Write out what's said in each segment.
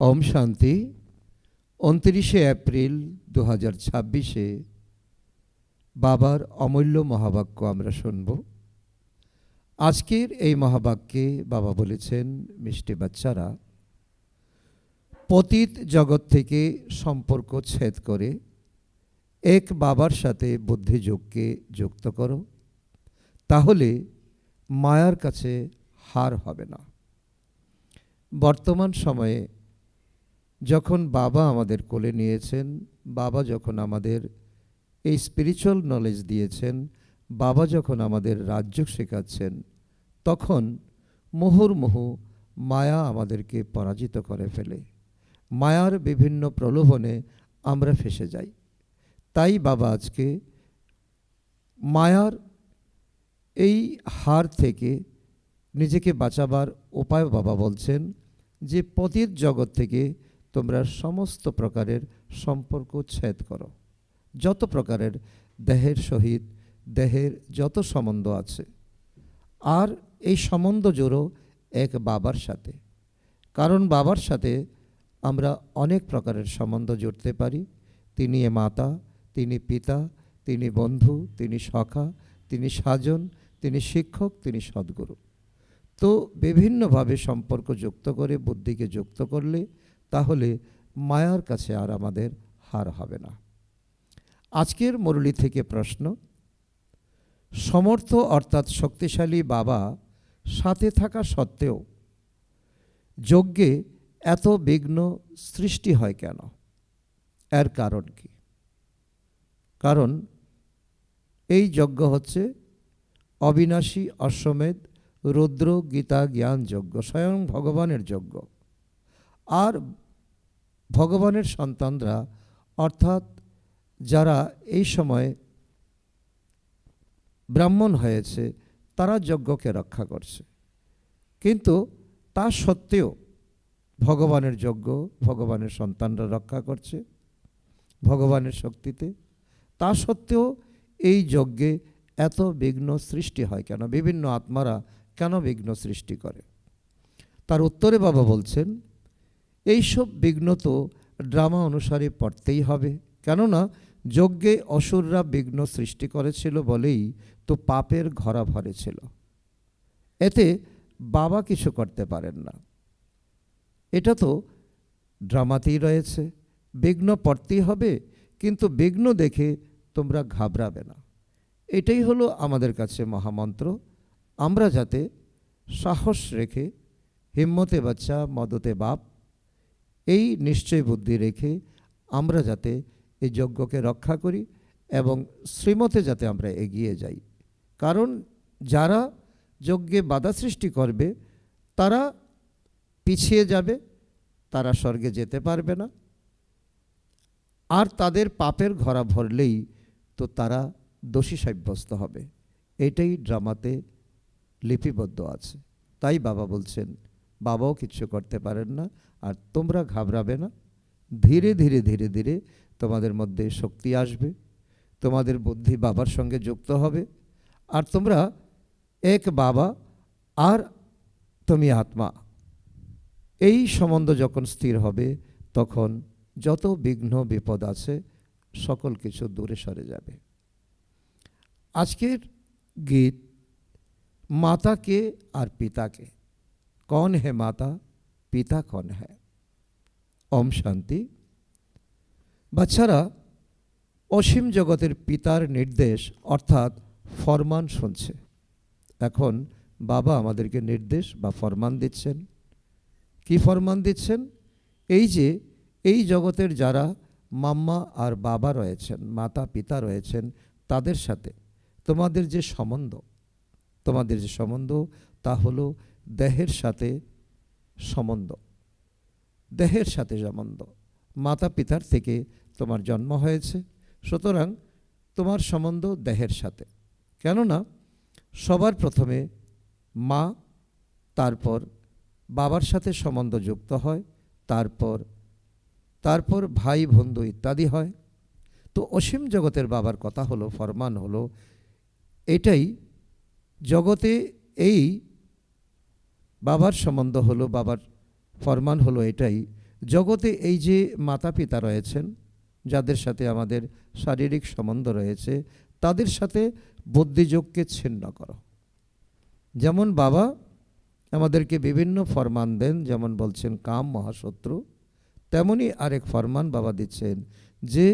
ওম শান্তি। 29শে এপ্রিল 2026-এ বাবার অমূল্য মহাবাক্য আমরা শুনব। আজকের এই মহাবাক্যে বাবা বলেছেন, মিষ্টি বাচ্চারা, পতিত জগৎ থেকে সম্পর্ক ছেদ করে এক বাবার সাথে বুদ্ধিযোগকে যুক্ত করো, তাহলে মায়ার কাছে হার হবে না। বর্তমান সময়ে যখন বাবা আমাদের কোলে নিয়েছেন, বাবা যখন আমাদের এই স্পিরিচুয়াল নলেজ দিয়েছেন, বাবা যখন আমাদের রাজ্য শেখাচ্ছেন, তখন মুহুর্মুহু মায়া আমাদেরকে পরাজিত করে ফেলে। মায়ার বিভিন্ন প্রলোভনে আমরা ফেসে যাই। তাই বাবা আজকে মায়ার এই হার থেকে নিজেকে বাঁচাবার উপায় বাবা বলছেন যে পতিত জগৎ থেকে তোমরা সমস্ত প্রকারের সম্পর্ক ছেদ করো। যত প্রকারের দেহের সহিত দেহের যত সম্বন্ধ আছে, আর এই সম্বন্ধ জোড়ো এক বাবার সাথে। কারণ বাবার সাথে আমরা অনেক প্রকারের সম্বন্ধ জুড়তে পারি। তিনি মাতা, তিনি পিতা, তিনি বন্ধু, তিনি সখা, তিনি সাজন, তিনি শিক্ষক, তিনি সদ্গুরু। তো বিভিন্নভাবে সম্পর্ক যুক্ত করে বুদ্ধিকে যুক্ত করলে তাহলে মায়ার কাছে আর আমাদের হার হবে না। আজকের মুরলি থেকে প্রশ্ন, সমর্থ অর্থাৎ শক্তিশালী বাবা সাথে থাকা সত্ত্বেও যজ্ঞে এত বিঘ্ন সৃষ্টি হয় কেন? এর কারণ কি? কারণ এই যজ্ঞ হচ্ছে অবিনাশী অশ্বমেধ রুদ্র গীতা জ্ঞান যজ্ঞ, স্বয়ং ভগবানের যজ্ঞ। আর ভগবানের সন্তানরা অর্থাৎ যারা এই সময় ব্রাহ্মণ হয়েছে, তারা যজ্ঞকে রক্ষা করছে। কিন্তু তা সত্ত্বেও ভগবানের যজ্ঞ ভগবানের সন্তানরা রক্ষা করছে ভগবানের শক্তিতে। তা সত্ত্বেও এই যজ্ঞে এত বিঘ্ন সৃষ্টি হয় কেন? বিভিন্ন আত্মারা কেন বিঘ্ন সৃষ্টি করে? তার উত্তরে বাবা বলছেন, এইসব বিঘ্ন তো ড্রামা অনুসারে পড়তেই হবে। কেননা যজ্ঞে অসুররা বিঘ্ন সৃষ্টি করেছিল বলেই তো পাপের ঘরা ভরেছিল। এতে বাবা কিছু করতে পারেন না। এটা তো ড্রামাতেই রয়েছে, বিঘ্ন পড়তেই হবে। কিন্তু বিঘ্ন দেখে তোমরা ঘাবড়াবে না। এটাই হলো আমাদের কাছে মহামন্ত্র। আমরা যাতে সাহস রেখে, হিম্মতে বাচ্চা মদতে বাপ, এই নিশ্চয় বুদ্ধি রেখে আমরা যাতে এই যজ্ঞকে রক্ষা করি এবং শ্রীমতে যাতে আমরা এগিয়ে যাই। কারণ যারা যজ্ঞে বাধা সৃষ্টি করবে তারা পিছিয়ে যাবে, তারা স্বর্গে যেতে পারবে না। আর তাদের পাপের ঘরা ভরলেই তো তারা দোষী সাব্যস্ত হবে। এটাই ড্রামাতে লিপিবদ্ধ আছে। তাই বাবা বলছেন, বাবাও কিছু করতে পারেন না, আর তোমরা ঘাবড়াবে না। ধীরে ধীরে ধীরে ধীরে তোমাদের মধ্যে শক্তি আসবে, তোমাদের বুদ্ধি বাবার সঙ্গে যুক্ত হবে, আর তোমরা এক বাবা আর তুমি আত্মা, এই সম্বন্ধ যখন স্থির হবে তখন যত বিঘ্ন বিপদ আছে সকল কিছু দূরে সরে যাবে। আজকের গীত মাতাকে আর পিতাকে, কौन है माता पिता कौन है। ওম শান্তি। বাচ্চারা, অসীম জগতের পিতার নির্দেশ অর্থাৎ ফরমান শুনছে। এখন বাবা আমাদেরকে নির্দেশ বা ফরমান দিচ্ছেন। কি ফরমান দিচ্ছেন? এই যে এই জগতের যারা মাম্মা আর বাবা রয়েছেন, মাতা পিতা রয়েছেন, তাদের সাথে তোমাদের যে সম্বন্ধ তা হলো দেহের সাথে সম্বন্ধ। দেহের সাথে সম্বন্ধ। মাতা পিতার থেকে তোমার জন্ম হয়েছে, সুতরাং তোমার সম্বন্ধ দেহের সাথে। কেননা সবার প্রথমে মা, তারপর বাবার সাথে সম্বন্ধ যুক্ত হয়, তারপর ভাই বন্ধু ইত্যাদি হয়। তো অসীম জগতের বাবার কথা হলো, ফরমান হলো এটাই। জগতে এই বাবার সম্বন্ধ হলো, বাবার ফরমান হলো এটাই জগতে এই যে মাতা পিতা রয়েছেন, যাদের সাথে আমাদের শারীরিক সম্বন্ধ রয়েছে, তাদের সাথে বুদ্ধিযোগকে ছিন্ন করো। যেমন বাবা আমাদেরকে বিভিন্ন ফরমান দেন, যেমন বলছেন কাম মহাশত্রু, তেমনি আরেক ফরমান বাবা দিচ্ছেন যে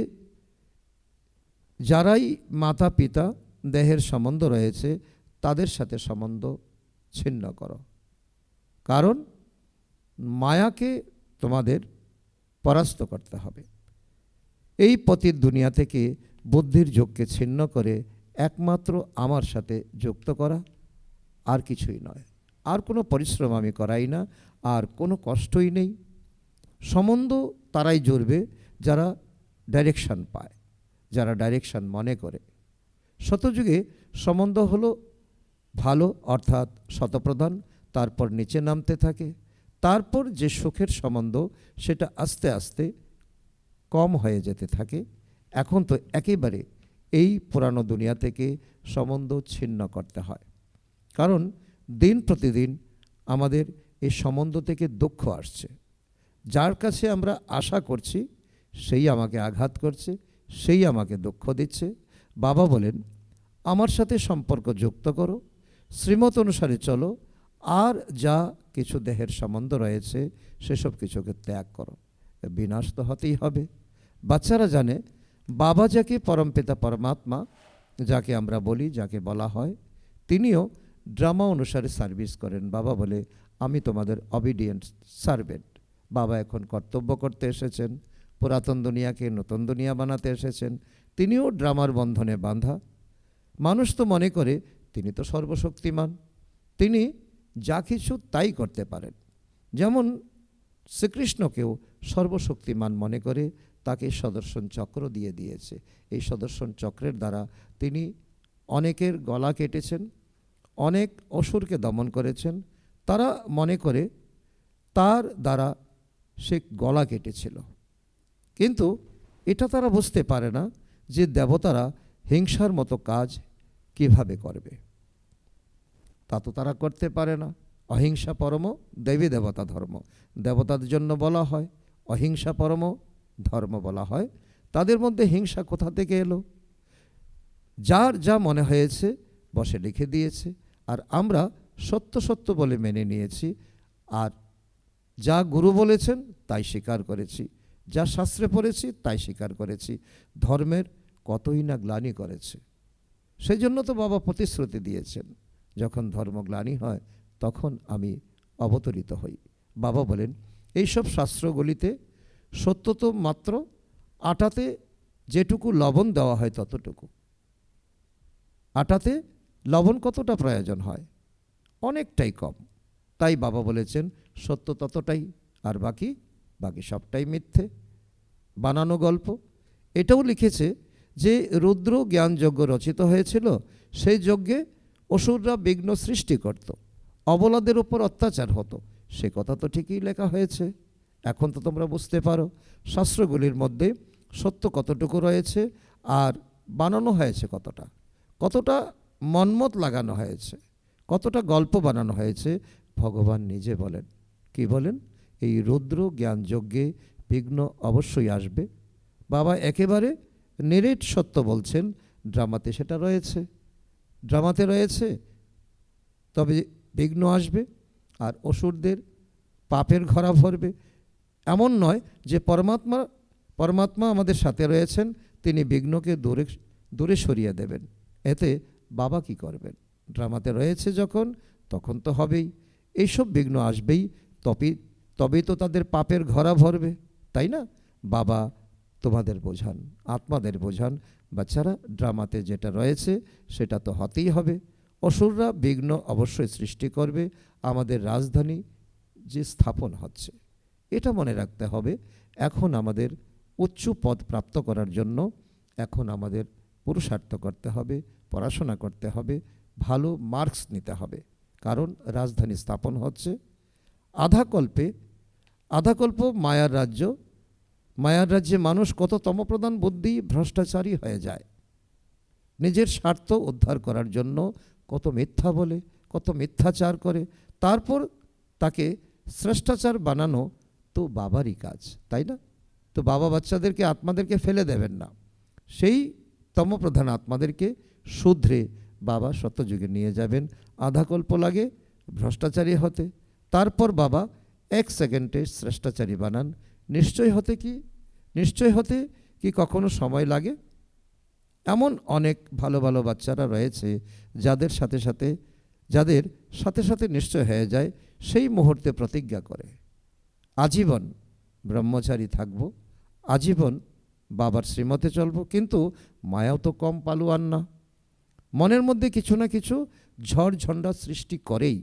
যারাই মাতা পিতা দেহের সম্বন্ধ রয়েছে তাদের সাথে সম্বন্ধ ছিন্ন করো, কারণ মায়াকে তোমাদের পরাস্ত করতে হবে। এই পতিত দুনিয়া থেকে বুদ্ধির যোগকে ছিন্ন করে একমাত্র আমার সাথে যুক্ত করা, আর কিছুই নয়। আর কোনো পরিশ্রম আমি করাই না, আর কোনো কষ্টই নেই। সম্বন্ধ তারাই জুড়বে যারা ডাইরেকশন পায়, যারা ডাইরেকশন মনে করে। শতযুগে সম্বন্ধ হলো ভালো, অর্থাৎ শতপ্রধান, তারপর নিচে নামতে থাকে। তারপর যে সুখের সম্বন্ধ সেটা আস্তে আস্তে কম হয়ে যেতে থাকে। এখন তো একেবারে এই পুরানো দুনিয়া থেকে সম্বন্ধ ছিন্ন করতে হয়, কারণ দিন প্রতিদিন আমাদের এই সম্বন্ধ থেকে দুঃখ আসছে। যার কাছে আমরা আশা করছি সেই আমাকে আঘাত করছে, সেই আমাকে দুঃখ দিচ্ছে। বাবা বলেন আমার সাথে সম্পর্ক যুক্ত করো, শ্রীমত অনুসারে চলো, আর যা কিছু দেহের সম্বন্ধ রয়েছে সেসব কিছুকে ত্যাগ করো। বিনাশ তো হতেই হবে। বাচ্চারা জানে বাবা যাকে পরমপিতা পরমাত্মা যাকে আমরা বলি, যাকে বলা হয়, তিনিও ড্রামা অনুসারে সার্ভিস করেন। বাবা বলে আমি তোমাদের অবিডিয়েন্ট সার্ভেন্ট। বাবা এখন কর্তব্য করতে এসেছেন, পুরাতন দুনিয়াকে নতুন দুনিয়া বানাতে এসেছেন। তিনিও ড্রামার বন্ধনে বাঁধা। মানুষ তো মনে করে তিনি তো সর্বশক্তিমান, তিনি যা কিছু তাই করতে পারেন। যেমন শ্রীকৃষ্ণকেও সর্বশক্তিমান মনে করে তাকে সুদর্শন চক্র দিয়ে দিয়েছে। এই সুদর্শন চক্রের দ্বারা তিনি অনেকের গলা কেটেছেন, অনেক অসুরকে দমন করেছেন। তারা মনে করে তার দ্বারা সে গলা কেটেছিল, কিন্তু এটা তারা বুঝতে পারে না যে দেবতারা হিংসার মতো কাজ কিভাবে করবে। তা তো তারা করতে পারে না। অহিংসা পরম দেবী দেবতা ধর্ম, দেবতাদের জন্য বলা হয়, অহিংসা পরম ধর্ম বলা হয়। তাদের মধ্যে হিংসা কোথা থেকে এলো? যার যা মনে হয়েছে বসে লিখে দিয়েছে, আর আমরা সত্য সত্য বলে মেনে নিয়েছি, আর যা গুরু বলেছেন তাই স্বীকার করেছি, যা শাস্ত্রে পড়েছি তাই স্বীকার করেছি। ধর্মের কতই না গ্লানি করেছে। সেই জন্য তো বাবা প্রতিশ্রুতি দিয়েছেন, যখন ধর্ম গ্লানি হয় তখন আমি অবতরিত হই। বাবা বলেন এইসব শাস্ত্রগুলিতে সত্য তো মাত্র আটাতে যেটুকু লবণ দেওয়া হয় ততটুকু। আটাতে লবণ কতটা প্রয়োজন হয়? অনেকটাই কম। তাই বাবা বলেছেন সত্য ততটাই, আর বাকি সবটাই মিথ্যে, বানানো গল্প। এটাও লিখেছে যে রুদ্র জ্ঞানযজ্ঞ রচিত হয়েছিল, সেই যজ্ঞে অসুররা বিঘ্ন সৃষ্টি করত, অবলাদের উপর অত্যাচার হতো। সে কথা তো ঠিকই লেখা হয়েছে। এখন তো তোমরা বুঝতে পারো শাস্ত্রগুলির মধ্যে সত্য কতটুকু রয়েছে, আর বানানো হয়েছে কতটা, কতটা মনমত লাগানো হয়েছে, কতটা গল্প বানানো হয়েছে। ভগবান নিজে বলেন, কি বলেন? এই রুদ্র জ্ঞান যজ্ঞে বিঘ্ন অবশ্যই আসবে। বাবা একেবারে নিরেট সত্য বলছেন। ড্রামাতে সেটা রয়েছে, ড্রামাতে রয়েছে, তবে বিঘ্ন আসবে আর অসুরদের পাপের ঘরা ভরবে। এমন নয় যে পরমাত্মা আমাদের সাথে রয়েছেন, তিনি বিঘ্নকে দূরে সরিয়ে দেবেন। এতে বাবা কি করবেন? ড্রামাতে রয়েছে যখন, তখন তো হবেই, এইসব বিঘ্ন আসবেই। তবেই তো তাদের পাপের ঘরা ভরবে, তাই না? বাবা তোমাদের বোঝান, আত্মাদের বোঝান, বাচ্চারা ড্রামাতে যেটা রয়েছে সেটা তো হতেই হবে। অসুররা বিঘ্ন অবশ্যই সৃষ্টি করবে। আমাদের রাজধানী যে স্থাপন হচ্ছে, এটা মনে রাখতে হবে। এখন আমাদের উচ্চ পদ প্রাপ্ত করার জন্য এখন আমাদের পুরুষার্থ করতে হবে, পড়াশোনা করতে হবে, ভালো মার্কস নিতে হবে, কারণ রাজধানী স্থাপন হচ্ছে। আধাকল্প মায়ার রাজ্য, মায়ার রাজ্যে মানুষ কত তমপ্রধান বুদ্ধি ভ্রষ্টাচারী হয়ে যায়। নিজের স্বার্থ উদ্ধার করার জন্য কত মিথ্যা বলে, কত মিথ্যাচার করে, তারপর তাকে শ্রেষ্টাচার বানানো তো বাবারই কাজ, তাই না? তো বাবা বাচ্চাদেরকে আত্মাদেরকে ফেলে দেবেন না, সেই তমপ্রধান আত্মাদেরকে শুধরে বাবা সত্যযুগে নিয়ে যাবেন। আধা কল্প লাগে ভ্রষ্টাচারী হতে, তারপর বাবা 1 সেকেন্ডে শ্রেষ্টাচারী বানান। নিশ্চয় হতে কি কখনো সময় লাগে? এমন অনেক ভালো ভালো বাচ্চারা রয়েছে যাদের সাথে নিশ্চয় হয়ে যায়, সেই মুহূর্তে প্রতিজ্ঞা করে আজীবন ব্রহ্মচারী থাকব, আজীবন বাবার শ্রীমতে চলব। কিন্তু মায়াও তো কম পালুয়ান না, মনের মধ্যে কিছু না কিছু ঝড় ঝঞ্ঝা সৃষ্টি করেই।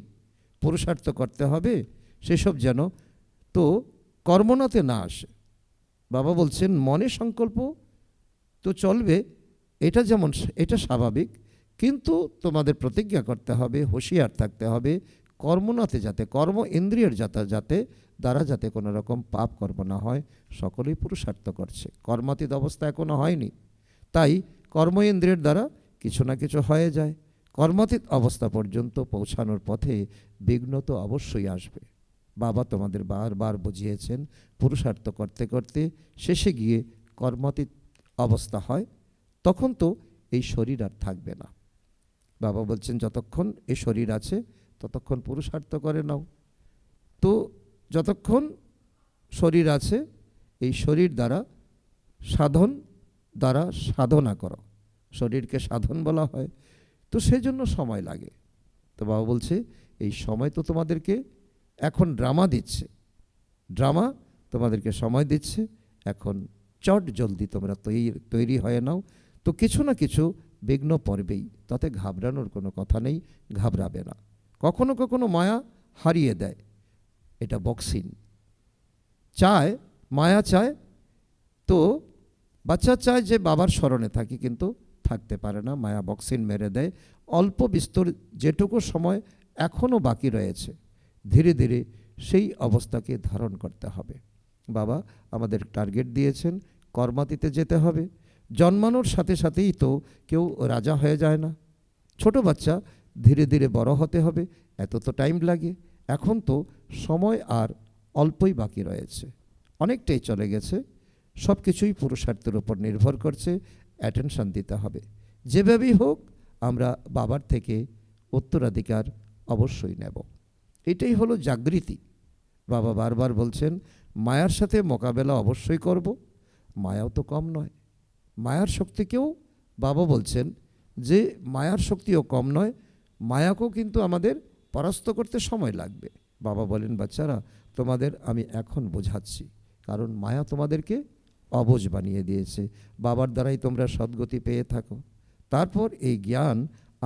পুরুষার্থ করতে হবে সেসব যেন তো কর্মনাতে না আসে। বাবা বলছেন মনে সংকল্প তো চলবে, এটা স্বাভাবিক, কিন্তু তোমাদের প্রতিজ্ঞা করতে হবে, হুঁশিয়ার থাকতে হবে কর্মনাতে, যাতে কর্ম ইন্দ্রিয়ের দ্বারা যাতে কোনো রকম পাপ কর্ম না হয়। সকলেই পুরুষার্থ করছে, কর্মাতীত অবস্থা এখনো হয়নি, তাই কর্ম ইন্দ্রিয়ের দ্বারা কিছু না কিছু হয়ে যায়। কর্মাতীত অবস্থা পর্যন্ত পৌঁছানোর পথে বিঘ্ন তো অবশ্যই আসবে। বাবা তোমাদের বারবার বুঝিয়েছেন, পুরুষার্থ করতে করতে শেষে গিয়ে কর্মাতীত অবস্থা হয়, তখন তো এই শরীর আর থাকবে না। বাবা বলছেন যতক্ষণ এই শরীর আছে ততক্ষণ পুরুষার্থ করে নাও। তো যতক্ষণ শরীর আছে এই শরীর দ্বারা সাধনা করো, শরীরকে সাধন বলা হয়, তো সেই জন্য সময় লাগে। তো বাবা বলছে এই সময় তো তোমাদেরকে এখন ড্রামা তোমাদেরকে সময় দিচ্ছে, এখন চট জলদি তোমরা তৈরি হয়ে নাও। তো কিছু না কিছু বিঘ্ন পড়বেই, তাতে ঘাবড়ানোর কোনো কথা নেই, ঘাবড়াবে না। কখনো কখনো মায়া হারিয়ে দেয়, এটা বক্সিন মায়া চায়, তো বাচ্চা চায় যে বাবার স্মরণে থাকি, কিন্তু থাকতে পারে না, মায়া বক্সিন মেরে দেয়। অল্প বিস্তর যেটুকু সময় এখনও বাকি রয়েছে, ধীরে ধীরে সেই অবস্থাকে ধারণ করতে হবে। বাবা আমাদের টার্গেট দিয়েছেন, কর্মাতীতে যেতে হবে। জন্মানোর সাথে সাথেই তো কেউ রাজা হয়ে যায় না, ছোট বাচ্চা ধীরে ধীরে বড় হতে হবে, এত তো টাইম লাগে। এখন তো সময় আর অল্পই বাকি রয়েছে, অনেকটাই চলে গেছে। সব কিছুই পুরুষার্থের উপর নির্ভর করছে, অ্যাটেনশন দিতে হবে। যেভাবেই হোক আমরা বাবার থেকে উত্তরাধিকার অবশ্যই নেব, এটাই হলো জাগৃতি। বাবা বারবার বলছেন মায়ার সাথে মোকাবেলা অবশ্যই করব, মায়াও তো কম নয়, মায়ার শক্তিকেও বাবা বলছেন যে মায়ার শক্তিও কম নয়, মায়াকেও কিন্তু আমাদের পরাস্ত করতে সময় লাগবে। বাবা বলেন বাচ্চারা তোমাদের আমি এখন বোঝাচ্ছি, কারণ মায়া তোমাদেরকে অবুঝ বানিয়ে দিয়েছে, বাবার দ্বারাই তোমরা সদ্গতি পেয়ে থাকো। তারপর এই জ্ঞান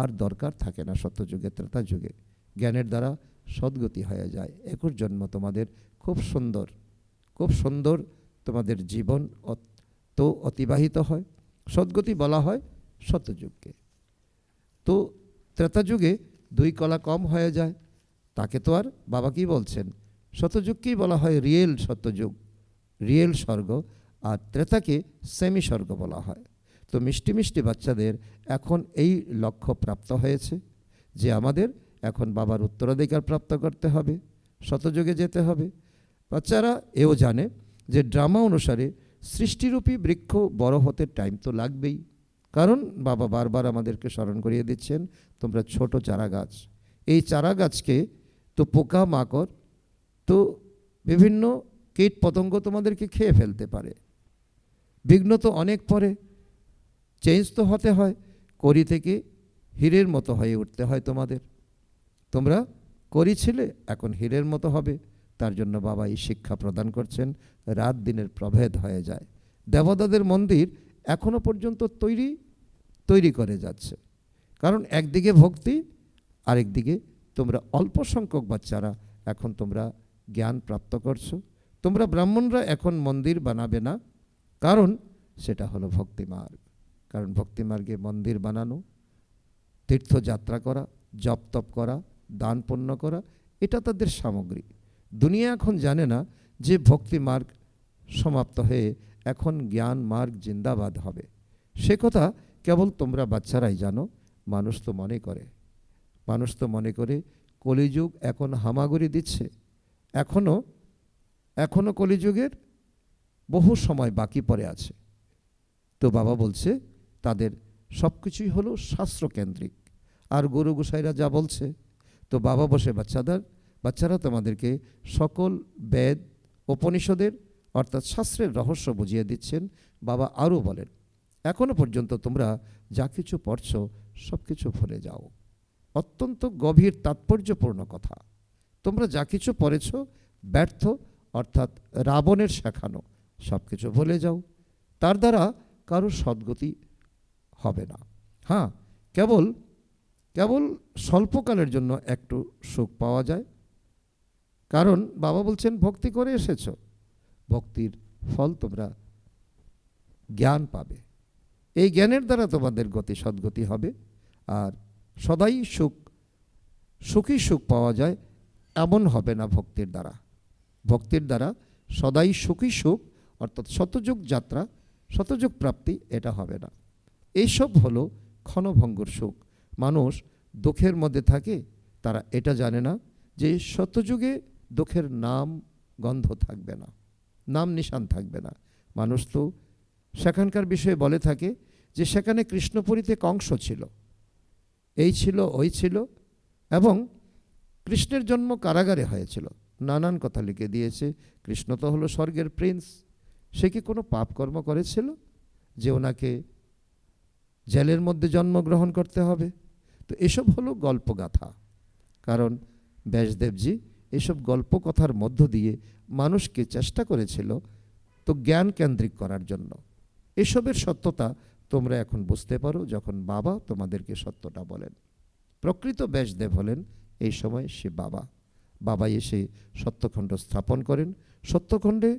আর দরকার থাকে না, সত্যযুগে ত্রেতা যুগে জ্ঞানের দ্বারা সদ্গতি হয়ে যায়। 21 জন্ম তোমাদের খুব সুন্দর তোমাদের জীবন তো অতিবাহিত হয়। সদ্গতি বলা হয় সত্যযুগকে। তো ত্রেতা যুগে 2 কলা কম হয়ে যায়, তাকে তো আর বাবা কি বলছেন, সত্যযুগকেই বলা হয় রিয়েল সত্যযুগ, রিয়েল স্বর্গ, আর ত্রেতাকে সেমি স্বর্গ বলা হয়। তো মিষ্টি মিষ্টি বাচ্চাদের এখন এই লক্ষ্য প্রাপ্ত হয়েছে যে আমাদের এখন বাবার উত্তরাধিকার প্রাপ্ত করতে হবে, শতযুগে যেতে হবে। বাচ্চারা এও জানে যে ড্রামা অনুসারে সৃষ্টিরূপী বৃক্ষ বড় হতে টাইম তো লাগবেই, কারণ বাবা বারবার আমাদেরকে স্মরণ করিয়ে দিচ্ছেন তোমরা ছোট চারা গাছ, এই চারা গাছকে তো পোকা মাকড় তো বিভিন্ন কীট পতঙ্গ তোমাদেরকে খেয়ে ফেলতে পারে। বিঘ্ন তো অনেক পরে, চেঞ্জ তো হতে হয়, করি থেকে হীরের মতো হয়ে উঠতে হয় তোমাদের। তোমরা করি ছিলে, এখন হীরের মতো হবে, তার জন্য বাবা এই শিক্ষা প্রদান করছেন। রাত দিনের প্রভেদ হয়ে যায়। দেবতাদের মন্দির এখনো পর্যন্ত তৈরি করে যাচ্ছে, কারণ একদিকে ভক্তি, আরেকদিকে তোমরা অল্প সংখ্যক বাচ্চারা এখন তোমরা জ্ঞান প্রাপ্ত করছো। তোমরা ব্রাহ্মণরা এখন মন্দির বানাবে না, কারণ সেটা হলো ভক্তিমার্গ। কারণ ভক্তিমার্গে মন্দির বানানো, তীর্থযাত্রা করা, জপ তপ করা, দান পুণ্য করা, এটা তাদের সামগ্রী। দুনিয়া এখন জানে না যে ভক্তি মার্গ সমাপ্ত হয়ে এখন জ্ঞান মার্গ জিন্দাবাদ হবে। সে কথা কেবল তোমরা বাচ্চারাই জানো। মানুষ তো মনে করে কলিযুগ এখন হামাগুড়ি দিচ্ছে, এখনও এখনও কলিযুগের বহু সময় বাকি পড়ে আছে। তো বাবা বলছে তাদের সব কিছুই হলো শাস্ত্রকেন্দ্রিক। আর গুরু গোসাইরা যা বলছে, তো বাবা বসে বাচ্চারা তোমাদেরকে সকল বেদ উপনিষদের অর্থাৎ শাস্ত্রের রহস্য বুঝিয়ে দিচ্ছেন। বাবা আরও বলেন, এখনো পর্যন্ত তোমরা যা কিছু পড়ছো সব কিছু ভুলে যাও। অত্যন্ত গভীর তাৎপর্যপূর্ণ কথা। তোমরা যা কিছু পড়েছ ব্যর্থ, অর্থাৎ রাবণের শেখানো, সব কিছু ভুলে যাও। তার দ্বারা কারো সদ্গতি হবে না। হ্যাঁ, কেবল স্বল্পকালের জন্য একটু সুখ পাওয়া যায়। কারণ বাবা বলছেন ভক্তি করে এসেছো, ভক্তির ফল তোমরা জ্ঞান পাবে। এই জ্ঞানের দ্বারা তোমাদের সদ্গতি হবে। আর সদাই সুখী সুখ পাওয়া যায় এমন হবে না ভক্তির দ্বারা। ভক্তির দ্বারা সদাই সুখী সুখ অর্থাৎ শতযুগ যাত্রা, শতযুগ প্রাপ্তি, এটা হবে না। এইসব হলো ক্ষণভঙ্গুর সুখ। মানুষ দুঃখের মধ্যে থাকে, তারা এটা জানে না যে শতযুগে দুঃখের নাম গন্ধ থাকবে না, নাম নিশান থাকবে না। মানুষ তো সেখানকার বিষয়ে বলে থাকে যে সেখানে কৃষ্ণপুরীতে কংস ছিল, এই ছিল ওই ছিল, এবং কৃষ্ণের জন্ম কারাগারে হয়েছিল। নানান কথা লিখে দিয়েছে। কৃষ্ণ তো হলো স্বর্গের প্রিন্স, সে কি কোনো পাপ কর্ম করেছিল যে ওনাকে জেলের মধ্যে জন্মগ্রহণ করতে হবে? তো এসব হলো গল্পগাথা। কারণ ব্যাসদেবজি এসব গল্প কথার মধ্য দিয়ে মানুষকে চেষ্টা করেছিল তো জ্ঞান কেন্দ্রিক করার জন্য। এসবের সত্যতা তোমরা এখন বুঝতে পারো যখন বাবা তোমাদেরকে সত্যটা বলেন। প্রকৃত ব্যাসদেব হলেন এই সময় সে বাবা এসে সত্যখণ্ড স্থাপন করেন। সত্যখণ্ডে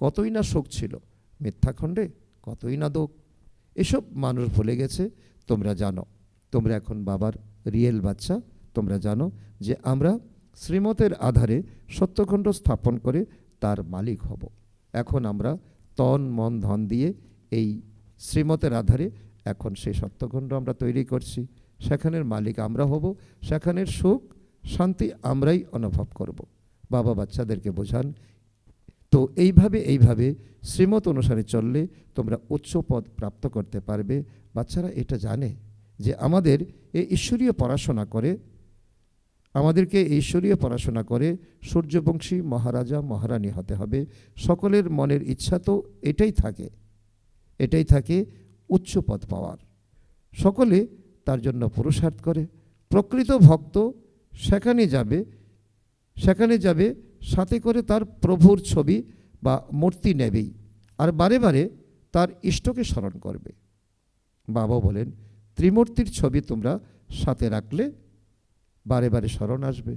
কতই না সুখ ছিল, মিথ্যাখণ্ডে কতই না দুঃখ। এসব মানুষ ভুলে গেছে। তোমরা জানো, তোমরা এখন বাবার রিয়েল বাচ্চা। তোমরা জানো যে আমরা শ্রীমতের আধারে সত্যখণ্ড স্থাপন করে তার মালিক হব। এখন আমরা তন মন ধন দিয়ে এই শ্রীমতের আধারে এখন সেই সত্যখণ্ড আমরা তৈরি করছি। সেখানের মালিক আমরা হব, সেখানের সুখ শান্তি আমরাই অনুভব করব। বাবা বাচ্চাদেরকে বোঝান। তো এইভাবে শ্রীমত অনুসারে চললে তোমরা উচ্চ পদ প্রাপ্ত করতে পারবে। বাচ্চারা এটা জানে যে আমাদেরকে এই ঈশ্বরীয় পড়াশোনা করে সূর্যবংশী মহারাজা মহারানী হতে হবে। সকলের মনের ইচ্ছা তো এটাই থাকে উচ্চ পদ পাওয়ার। সকলে তার জন্য পুরুষার্থ করে। প্রকৃত ভক্ত সেখানে যাবে সাথে করে তার প্রভুর ছবি বা মূর্তি নেবেই, আর বারে বারে তার ইষ্টকে স্মরণ করবে। বাবা বলেন ত্রিমূর্তির ছবি তোমরা সাথে রাখলে বারে বারে স্মরণ আসবে।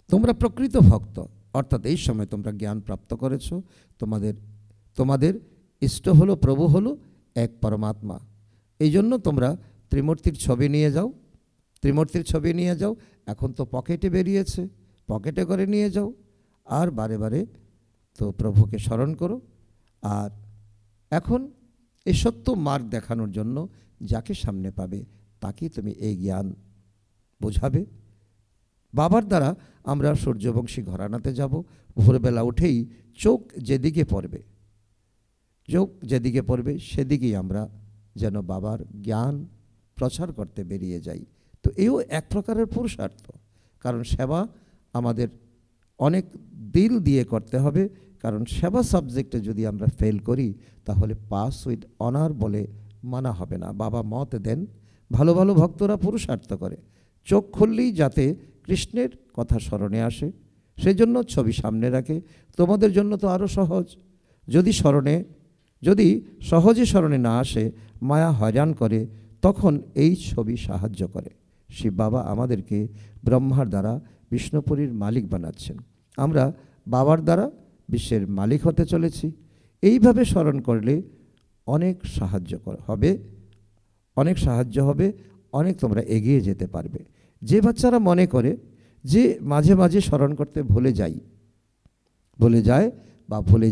তোমরা প্রকৃত ভক্ত, অর্থাৎ এই সময় তোমরা জ্ঞান প্রাপ্ত করেছ। তোমাদের ইষ্ট হলো, প্রভু হলো এক পরমাত্মা। এই জন্য তোমরা ত্রিমূর্তির ছবি নিয়ে যাও। এখন তো পকেটে বেরিয়েছে, পকেটে করে নিয়ে যাও, আর বারে বারে তো প্রভুকে স্মরণ করো। আর এখন এই সত্য মার্গ দেখানোর জন্য যাকে সামনে পাবে তাকেই তুমি এই জ্ঞান বোঝাবে। বাবার দ্বারা আমরা সূর্যবংশী ঘরানাতে যাব। ভোরবেলা উঠেই চোখ যেদিকে পড়বে সেদিকেই আমরা যেন বাবার জ্ঞান প্রচার করতে বেরিয়ে যাই। তো এও এক প্রকারের পুরুষার্থ। কারণ সেবা আমাদের অনেক দিল দিয়ে করতে হবে। কারণ সেবা সাবজেক্টে যদি আমরা ফেল করি তাহলে পাস উইথ অনার বলে মানা হবে না। বাবা মত দেন ভালো ভালো ভক্তরা পুরুষার্থ করে চোখ খুললেই যাতে কৃষ্ণের কথা স্মরণে আসে, সেই জন্য ছবি সামনে রাখে। তোমাদের জন্য তো আরও সহজ। যদি সহজে স্মরণে না আসে, মায়া হয়রান করে, তখন এই ছবি সাহায্য করে। শিব বাবা আমাদেরকে ব্রহ্মার দ্বারা বিষ্ণুপুরীর মালিক বানাচ্ছেন। আমরা বাবার দ্বারা বিশ্বের মালিক হতে চলেছি। এইভাবে স্মরণ করলে অনেক সাহায্য হবে, অনেক তোমরা এগিয়ে যেতে পারবে। যে বাচ্চারা মনে করে যে মাঝে মাঝে স্মরণ করতে ভুলে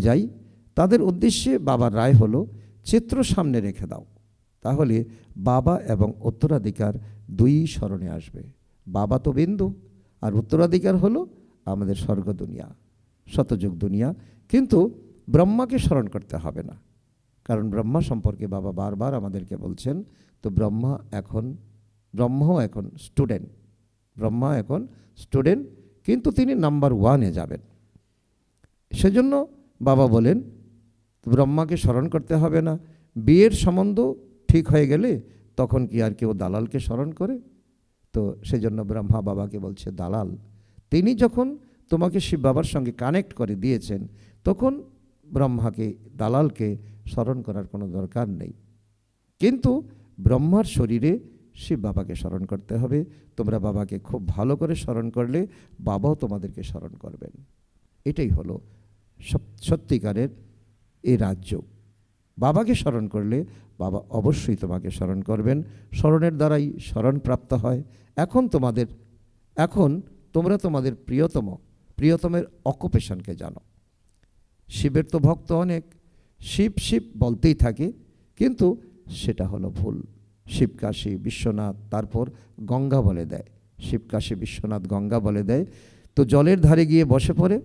যাই, তাদের উদ্দেশ্যে বাবার রায় হলো চিত্র সামনে রেখে দাও, তাহলে বাবা এবং উত্তরাধিকার দুই স্মরণে আসবে। বাবা তো বিন্দু, আর উত্তরাধিকার হলো আমাদের স্বর্গ দুনিয়া, শতযুগ দুনিয়া। কিন্তু ব্রহ্মাকে স্মরণ করতে হবে না, কারণ ব্রহ্মা সম্পর্কে বাবা বারবার আমাদেরকে বলছেন। তো ব্রহ্মাও এখন স্টুডেন্ট, ব্রহ্মা এখন স্টুডেন্ট, কিন্তু তিনি নাম্বার 1-এ যাবেন। সেজন্য বাবা বলেন ব্রহ্মাকে স্মরণ করতে হবে না। বিয়ের সম্বন্ধ ঠিক হয়ে গেলে তখন কি আর কেউ দালালকে স্মরণ করে? তো সেজন্য ব্রহ্মা বাবাকে বলছে দালাল। তিনি যখন তোমাকে শিব বাবার সঙ্গে কানেক্ট করে দিয়েছেন, তখন ব্রহ্মাকে, দালালকে স্মরণ করার কোনো দরকার নেই। কিন্তু ব্রহ্মার শরীরে শিব বাবাকে স্মরণ করতে হবে। তোমরা বাবাকে খুব ভালো করে স্মরণ করলে বাবাও তোমাদেরকে স্মরণ করবেন। এটাই হলো সত্যিকারের এই রাজ্য। বাবাকে স্মরণ করলে বাবা অবশ্যই তোমাকে স্মরণ করবেন। স্মরণের দ্বারাই স্মরণপ্রাপ্ত হয়। এখন তোমরা তোমাদের প্রিয়তমের অকুপেশনকে জানো। শিবের তো ভক্ত অনেক, শিব শিব বলতেই থাকে, কিন্তু সেটা হলো ভুল। শিবকাশী বিশ্বনাথ, তারপর গঙ্গা বলে দেয়। শিবকাশী বিশ্বনাথ গঙ্গা বলে দেয়। তো জলের ধারে গিয়ে বসে পড়ে।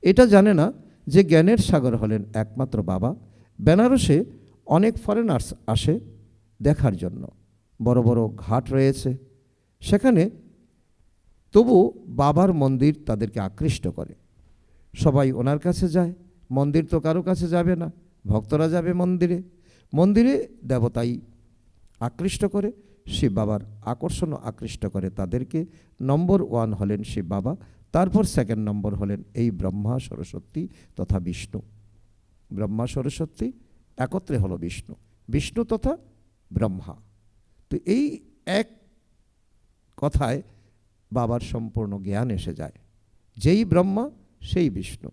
এটা জানে না যে জ্ঞানের সাগর হলেন একমাত্র বাবা। বেনারসে অনেক ফরেনার্স আসে দেখার জন্য, বড় বড় ঘাট রয়েছে সেখানে, তবু বাবার মন্দির তাদেরকে আকৃষ্ট করে। সবাই ওনার কাছে যায়, মন্দির তো কারো কাছে যাবে না, ভক্তরা যাবে মন্দিরে। মন্দিরে দেবতাই আকৃষ্ট করে, শিব বাবার আকর্ষণ আকৃষ্ট করে তাদেরকে। নম্বর 1 হলেন শিব বাবা, তারপর সেকেন্ড নম্বর হলেন এই ব্রহ্মা সরস্বতী তথা বিষ্ণু। ব্রহ্মা সরস্বতী একত্রে হলো বিষ্ণু, বিষ্ণু তথা ব্রহ্মা। তো এই এক কথায় বাবার সম্পূর্ণ জ্ঞান এসে যায়। যেই ব্রহ্মা সেই বিষ্ণু,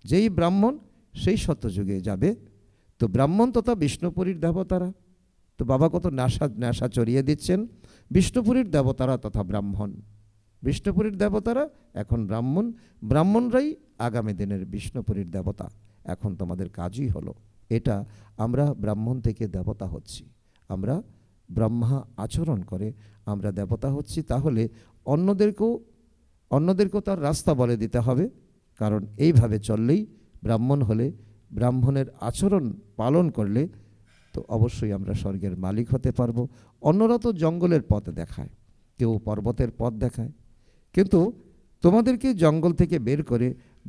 যেই ব্রাহ্মণ সেই সত্যযুগে যাবে। তো ব্রাহ্মণ তথা বিষ্ণুপুরীর দেবতারা, তো বাবা কত নেশা চড়িয়ে দিচ্ছেন। বিষ্ণুপুরীর দেবতারা তথা ব্রাহ্মণ, বিষ্ণুপুরীর দেবতারা এখন ব্রাহ্মণ, ব্রাহ্মণরাই আগামী দিনের বিষ্ণুপুরীর দেবতা। এখন তোমাদের কাজই হলো এটা, আমরা ব্রাহ্মণ থেকে দেবতা হচ্ছি, আমরা ব্রহ্মা আচরণ করে আমরা দেবতা হচ্ছি। তাহলে অন্যদেরকেও তার রাস্তা বলে দিতে হবে, কারণ এইভাবে চললেই, ব্রাহ্মণ হলে, ব্রাহ্মণের আচরণ পালন করলে তো অবশ্যই আমরা স্বর্গের মালিক হতে পারবো। অন্যরা তো জঙ্গলের পথ দেখায়, কেউ পর্বতের পথ দেখায়, কিন্তু তোমাদেরকে জঙ্গল থেকে বের করে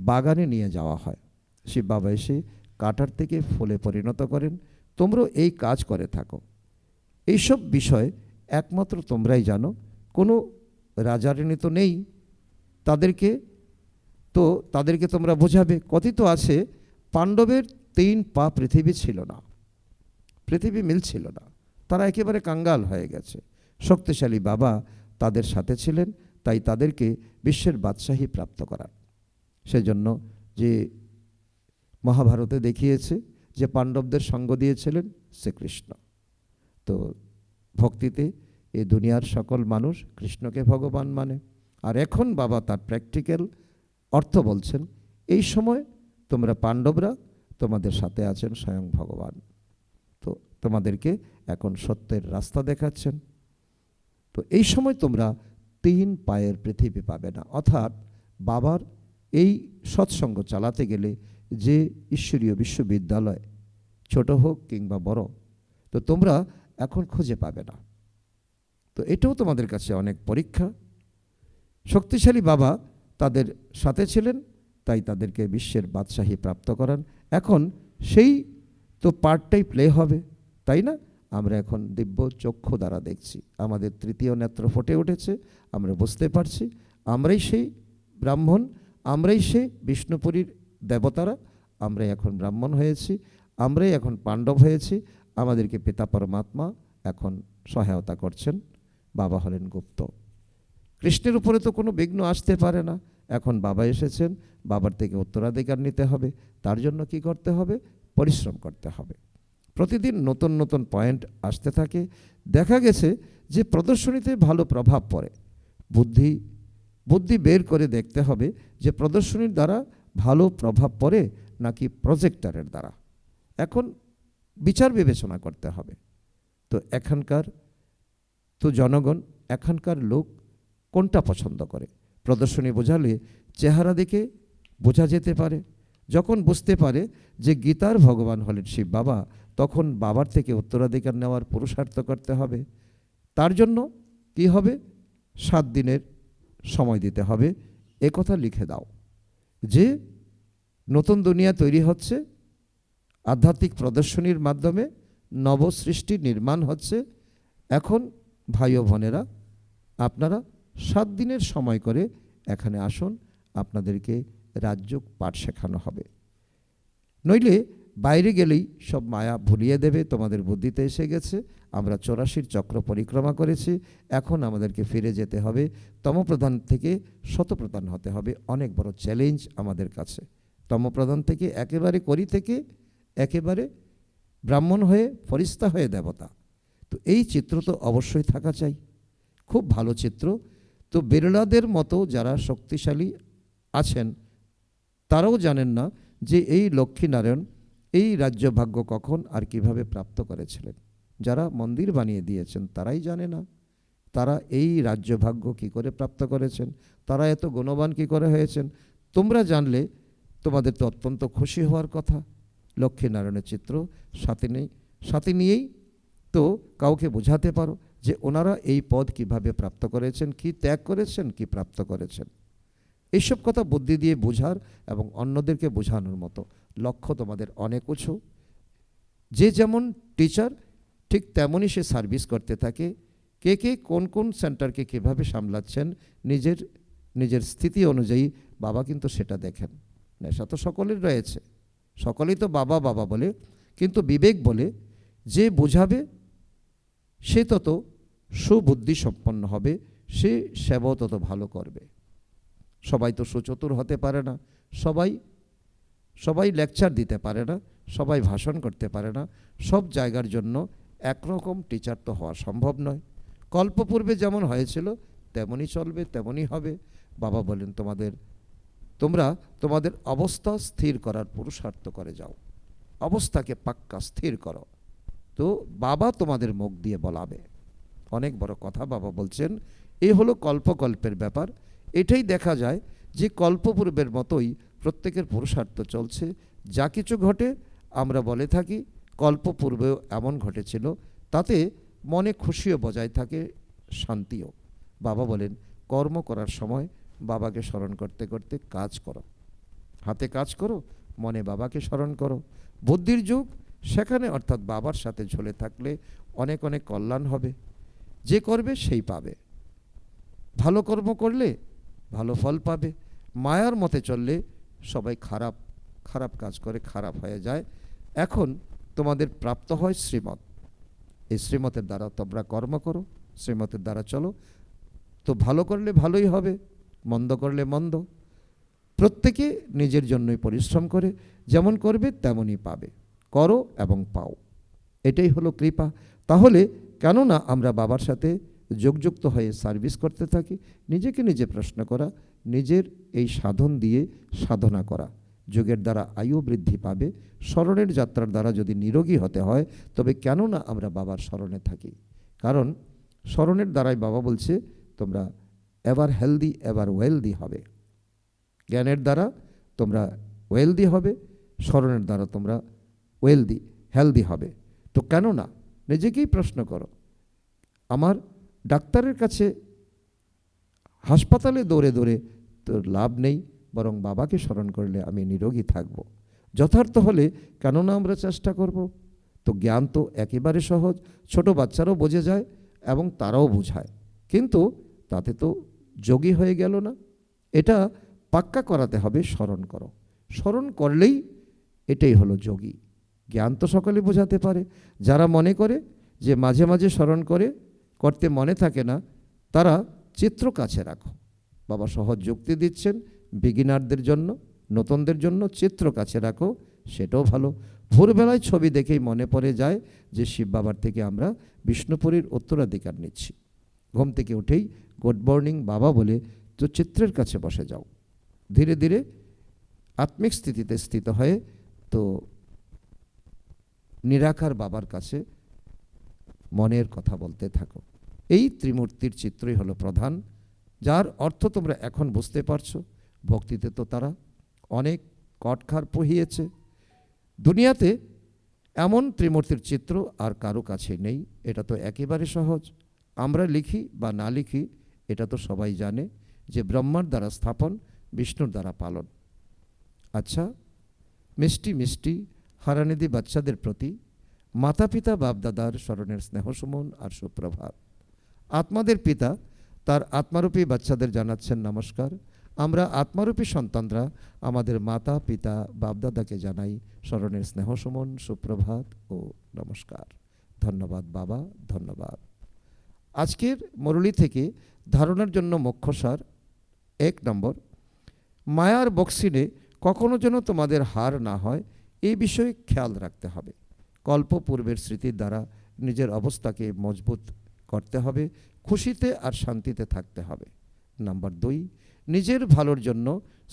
বাগানে নিয়ে যাওয়া হয়। শিব বাবা এসে কাঁটার থেকে ফুলে পরিণত করেন। তোমরা এই কাজ করে থাকো। এইসব বিষয় একমাত্র তোমরাই জানো, কোনো রাজারানী তো নেই। তাদেরকে তোমরা বোঝাবে। কথিত আছে পাণ্ডবের 3 পা পৃথিবী ছিল না, পৃথিবী মিলছিল না, তারা একেবারে কাঙ্গাল হয়ে গেছে। শক্তিশালী বাবা তাদের সাথে ছিলেন, তাই তাদেরকে বিশ্বের বাদশাহী প্রাপ্ত করার। সেজন্য যে মহাভারতে দেখিয়েছে যে পাণ্ডবদের সঙ্গ দিয়েছিলেন শ্রীকৃষ্ণ। তো ভক্তিতে এই দুনিয়ার সকল মানুষ কৃষ্ণকে ভগবান মানে। আর এখন বাবা তার প্র্যাকটিক্যাল অর্থ বলছেন, এই সময় তোমরা পাণ্ডবরা, তোমাদের সাথে আছেন স্বয়ং ভগবান। তো তোমাদেরকে এখন সত্যের রাস্তা দেখাচ্ছেন। তো এই সময় তোমরা 3 পায়ের পৃথিবী পাবে না। অর্থাৎ বাবার এই সৎসঙ্গ চালাতে গেলে যে ঈশ্বরীয় বিশ্ববিদ্যালয়, ছোট হোক কিংবা বড়, তো তোমরা এখন খুঁজে পাবে না। তো এটাও তোমাদের কাছে অনেক পরীক্ষা। শক্তিশালী বাবা তাদের সাথে ছিলেন, তাই তাদেরকে বিশ্বের বাদশাহী প্রাপ্ত করান। এখন সেই তো পার্টটাই প্লে হবে, তাই না? আমরা এখন দিব্য চক্ষু দ্বারা দেখছি, আমাদের 3য় নেত্র ফুটে উঠেছে, আমরা বুঝতে পারছি আমরাই সেই ব্রাহ্মণ, আমরাই সেই বিষ্ণুপুরীর দেবতারা, আমরাই এখন ব্রাহ্মণ হয়েছি, আমরাই এখন পাণ্ডব হয়েছি। আমাদেরকে পিতা পরমাত্মা এখন সহায়তা করছেন। বাবা হলেন গুপ্ত। কৃষ্ণের উপরে তো কোনো বিঘ্ন আসতে পারে না। এখন বাবা এসেছেন, বাবার থেকে উত্তরাধিকার নিতে হবে। তার জন্য কি করতে হবে? পরিশ্রম করতে হবে। প্রতিদিন নতুন নতুন পয়েন্ট আসতে থাকে। দেখা গেছে যে প্রদর্শনীতে ভালো প্রভাব পড়ে। বুদ্ধি বের করে দেখতে হবে যে প্রদর্শনীর দ্বারা ভালো প্রভাব পড়ে নাকি প্রজেক্টরের দ্বারা। এখন বিচার বিবেচনা করতে হবে। তো এখানকার জনগণ, এখানকার লোক কোনটা পছন্দ করে? প্রদর্শনী বোঝালে চেহারা দেখে বোঝা যেতে পারে। যখন বুঝতে পারে যে গীতার ভগবান হলেন শিব বাবা, তখন বাবার থেকে উত্তরাধিকার নেওয়ার পুরুষার্থ করতে হবে। তার জন্য কি হবে? 7 দিনের সময় দিতে হবে। একথা লিখে দাও যে নতুন দুনিয়া তৈরি হচ্ছে, আধ্যাত্মিক প্রদর্শনীর মাধ্যমে নবসৃষ্টি নির্মাণ হচ্ছে। এখন ভাই ও বোনেরা, আপনারা 7 দিনের সময় করে এখানে আসুন, আপনাদেরকে রাজযোগ পাঠ শেখানো হবে। নইলে বাইরে গেলেই সব মায়া ভুলিয়ে দেবে, তোমাদের বুদ্ধিতে এসে গেছে, আমরা 84 চক্র পরিক্রমা করেছি, এখন আমাদেরকে ফিরে যেতে হবে, তমপ্রধান থেকে শতপ্রধান হতে হবে। অনেক বড় চ্যালেঞ্জ আমাদের কাছে। তমপ্রধান থেকে একেবারে করি থেকে একেবারে ব্রাহ্মণ হয়ে ফরিস্তা হয়ে দেবতা। তো এই চিত্র তো অবশ্যই থাকা চাই, খুব ভালো চিত্র। তো বিড়লাদের মতো যারা শক্তিশালী আছেন তারাও জানেন না যে এই লক্ষ্মীনারায়ণ এই রাজ্য ভাগ্য কখন আর কিভাবে প্রাপ্ত করেছিলেন। যারা মন্দির বানিয়ে দিয়েছেন তারাই জানে না তারা এই রাজ্য ভাগ্য কী করে প্রাপ্ত করেছেন, তারা এত গুণবান কী করে হয়েছেন। তোমরা জানলে তোমাদের তো অত্যন্ত খুশি হওয়ার কথা। লক্ষ্মীনারায়ণের চিত্র সাথে নিয়েই তো কাউকে বোঝাতে পারো যে ওনারা এই পদ কিভাবে প্রাপ্ত করেছেন, কি ত্যাগ করেছেন, কি প্রাপ্ত করেছেন। এইসব কথা বুদ্ধি দিয়ে বোঝার এবং অন্যদেরকে বোঝানোর মতো লক্ষ্য তোমাদের অনেক উঁচু। যে যেমন টিচার ঠিক তেমনই সে সার্ভিস করতে থাকে। কে কে কোন কোন সেন্টারকে কীভাবে সামলাচ্ছেন নিজের স্থিতি অনুযায়ী বাবা কিন্তু সেটা দেখেন। নেশা তো সকলের রয়েছে, সকলেই তো বাবা বাবা বলে, কিন্তু বিবেক বলে যে বোঝাবে সে তত সুবুদ্ধি সম্পন্ন হবে, সে সেবাও তত ভালো করবে। সবাই তো সুচতুর হতে পারে না, সবাই লেকচার দিতে পারে না, সবাই ভাষণ করতে পারে না, সব জায়গার জন্য একরকম টিচার তো হওয়া সম্ভব নয়। কল্পপূর্বে যেমন হয়েছিল তেমনই চলবে, তেমনই হবে। বাবা বলেন তোমরা তোমাদের অবস্থা স্থির করার পুরুষার্থ করে যাও, অবস্থাকে পাক্কা স্থির করো, তো বাবা তোমাদের মুখ দিয়ে বলাবে। অনেক বড় কথা বাবা বলছেন। এই হলো কল্পকল্পের ব্যাপার। এটাই দেখা যায় যে কল্পপূর্বের মতোই প্রত্যেকের পুরুষার্থ চলছে। যা কিছু ঘটে আমরা বলে থাকি কল্পপূর্বেও এমন ঘটেছিল, তাতে মনে খুশিও বজায় থাকে, শান্তিও। বাবা বলেন কর্ম করার সময় বাবাকে স্মরণ করতে করতে কাজ করো, হাতে কাজ করো, মনে বাবাকে স্মরণ করো। বুদ্ধির যুগ, সেখানে অর্থাৎ বাবার সাথে ঝুলে থাকলে অনেক অনেক কল্যাণ হবে। যে করবে সেই পাবে, ভালো কর্ম করলে ভালো ফল পাবে। মায়ার মতে চললে সবাই খারাপ কাজ করে খারাপ হয়ে যায়। এখন তোমাদের প্রাপ্ত হয় শ্রীমত, এই শ্রীমতের দ্বারা তোমরা কর্ম করো, শ্রীমতের দ্বারা চলো, তো ভালো করলে ভালোই হবে, মন্দ করলে মন্দ। প্রত্যেকে নিজের জন্যই পরিশ্রম করে যেমন করবে তেমনই পাবে। করো এবং পাও, এটাই হলো কৃপা। তাহলে কেননা আমরা বাবার সাথে যোগযুক্ত হয়ে সার্ভিস করতে থাকি। নিজেকে নিজে প্রশ্ন করা, নিজের এই সাধন দিয়ে সাধনা করা, যোগের দ্বারা আয়ু বৃদ্ধি পাবে। স্মরণের যাত্রার দ্বারা যদি নিরোগী হতে হয় তবে কেননা আমরা বাবার স্মরণে থাকি, কারণ স্মরণের দ্বারাই বাবা বলছে তোমরা এভার হেলদি এভার ওয়েলদি হবে। জ্ঞানের দ্বারা তোমরা ওয়েলদি হবে, স্মরণের দ্বারা তোমরা হেলদি হবে। তো কেননা নিজেকেই প্রশ্ন করো, আমার ডাক্তারের কাছে হাসপাতালে দৌড়ে দৌড়ে তো লাভ নেই, বরং বাবাকে স্মরণ করলে আমি নিরোগী থাকব। যথার্থ হলে কেননা আমরা চেষ্টা করব। তো জ্ঞান তো একেবারে সহজ, ছোট বাচ্চারাও বোঝে যায় এবং তারাও বোঝায়, কিন্তু তাতে তো যোগী হয়ে গেল না। এটা পাক্কা করাতে হবে, স্মরণ করো। স্মরণ করলেই এটাই হলো যোগী। জ্ঞান তো সকলে বোঝাতে পারে। যারা মনে করে যে মাঝে মাঝে স্মরণ করতে মনে থাকে না, তারা চিত্র কাছে রাখো। বাবা সহজ যুক্তি দিচ্ছেন বিগিনারদের জন্য, নতুনদের জন্য চিত্র কাছে রাখো, সেটাও ভালো। ভোরবেলায় ছবি দেখেই মনে পড়ে যায় যে শিব বাবার থেকে আমরা বিষ্ণুপুরীর উত্তরাধিকার নিচ্ছি। ঘুম থেকে উঠেই গুড মর্নিং বাবা বলে তো চিত্রের কাছে বসে যাও। ধীরে ধীরে আত্মিক স্থিতিতে স্থিত হয়ে তো নিরাকার বাবার কাছে মনের কথা বলতে থাকো। এই ত্রিমূর্তির চিত্রই হলো প্রধান, যার অর্থ তোমরা এখন বুঝতে পারছো। ভক্তিতে তো তারা অনেক কটখার পহিয়েছে। দুনিয়াতে এমন ত্রিমূর্তির চিত্র আর কারো কাছে নেই। এটা তো একেবারে সহজ। আমরা লিখি বা না লিখি, এটা তো সবাই জানে যে ব্রহ্মার দ্বারা স্থাপন, বিষ্ণুর দ্বারা পালন। আচ্ছা, মিষ্টি মিষ্টি হারানিধি বাচ্চাদের প্রতি মাতা পিতা বাপদাদার স্মরণের স্নেহসুমন আর সুপ্রভাত। আত্মাদের পিতা তার আত্মারূপী বাচ্চাদের জানাচ্ছেন নমস্কার। আমরা আত্মারূপী সন্তানরা আমাদের মাতা পিতা বাপদাদাকে জানাই স্মরণের স্নেহসুমন, সুপ্রভাত ও নমস্কার। ধন্যবাদ বাবা, ধন্যবাদ। আজকের মুরলী থেকে ধারণার জন্য মুখ্যসার 1 নম্বর, মায়ার বক্সিনে কখনো যেন তোমাদের হার না হয়, এই বিষয়ে খেয়াল রাখতে হবে। কল্পপূর্বের স্মৃতির দ্বারা নিজের অবস্থাকে মজবুত করতে হবে, খুশিতে আর শান্তিতে থাকতে হবে। নাম্বার 2, নিজের ভালোর জন্য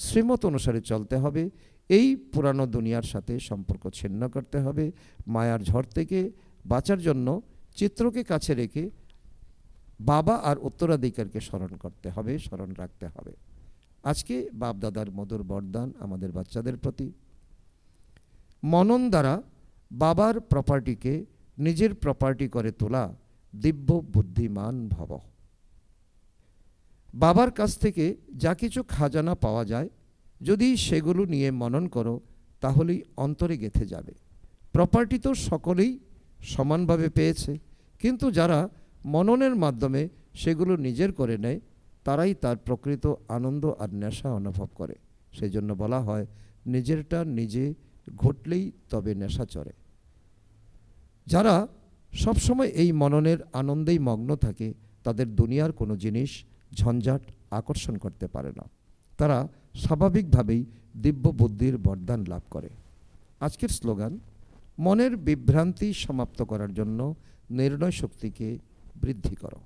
শ্রীমত অনুসারে চলতে হবে। এই পুরানো দুনিয়ার সাথে সম্পর্ক ছিন্ন করতে হবে। মায়ার ঝড় থেকে বাঁচার জন্য চিত্রকে কাছে রেখে বাবা আর উত্তরাধিকারকে স্মরণ করতে হবে, স্মরণ রাখতে হবে। আজকে বাপদাদার মধুর বরদান আমাদের বাচ্চাদের প্রতি, মনন দ্বারা বাবার প্রপার্টিকে নিজের প্রপার্টি করে তোলা, দিব্য বুদ্ধিমান ভব। বাবার কাছ থেকে যা কিছু খাজানা পাওয়া যায়, যদি সেগুলো নিয়ে মনন করো তাহলেই অন্তরে গেঁথে যাবে। প্রপার্টি তো সকলেই সমানভাবে পেয়েছে, কিন্তু যারা মননের মাধ্যমে সেগুলো নিজের করে নেয়, তারাই তার প্রকৃত আনন্দ আর নেশা অনুভব করে। সেই জন্য বলা হয়, নিজেরটা নিজে ঘটলেই তবে নেশা চড়ে। যারা সবসময় এই মননের আনন্দেই মগ্ন থাকে, তাদের দুনিয়ার কোনো জিনিস ঝঞ্ঝাট আকর্ষণ করতে পারে না। তারা স্বাভাবিকভাবেই দিব্য বুদ্ধির বরদান লাভ করে। আজকের স্লোগান, মনের বিভ্রান্তি সমাপ্ত করার জন্য নির্ণয় শক্তিকে বৃদ্ধি করো।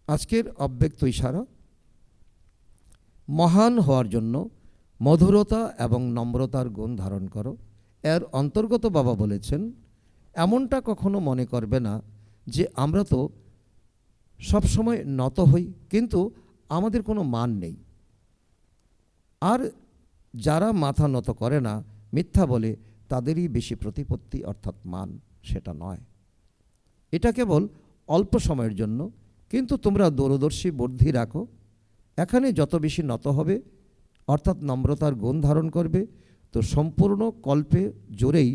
আজকের অব্যক্ত ইশারা, মহান হওয়ার জন্য মধুরতা এবং নম্রতার গুণ ধারণ করো। এর অন্তর্গত বাবা বলেছেন, এমনটা কখনো মনে করবে না যে আমরা তো সবসময় নত হই, কিন্তু আমাদের কোনো মান নেই। আর যারা মাথা নত করে না, মিথ্যা বলে, তাদেরই বেশি প্রতিপত্তি অর্থাৎ মান, সেটা নয়। এটা কেবল অল্প সময়ের জন্য, কিন্তু তোমরা দূরদর্শী বুদ্ধি রাখো। এখানে যত বেশি নত হবে অর্থাৎ নম্রতার গুণ ধারণ করবে, তো সম্পূর্ণ কল্পে জোরেই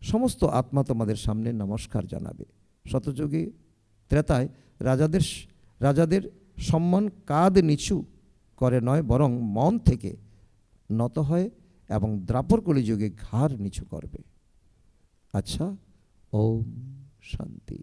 সমস্ত আত্মা তোমাদের সামনে নমস্কার জানাবে। শতযুগে ত্রেতায় রাজাদের সম্মান কাঁধ নিচু করে নয়, বরং মন থেকে নত হয় এবং দ্রাপর কলিযুগে ঘাড় নিচু করবে। আচ্ছা, ওম শান্তি।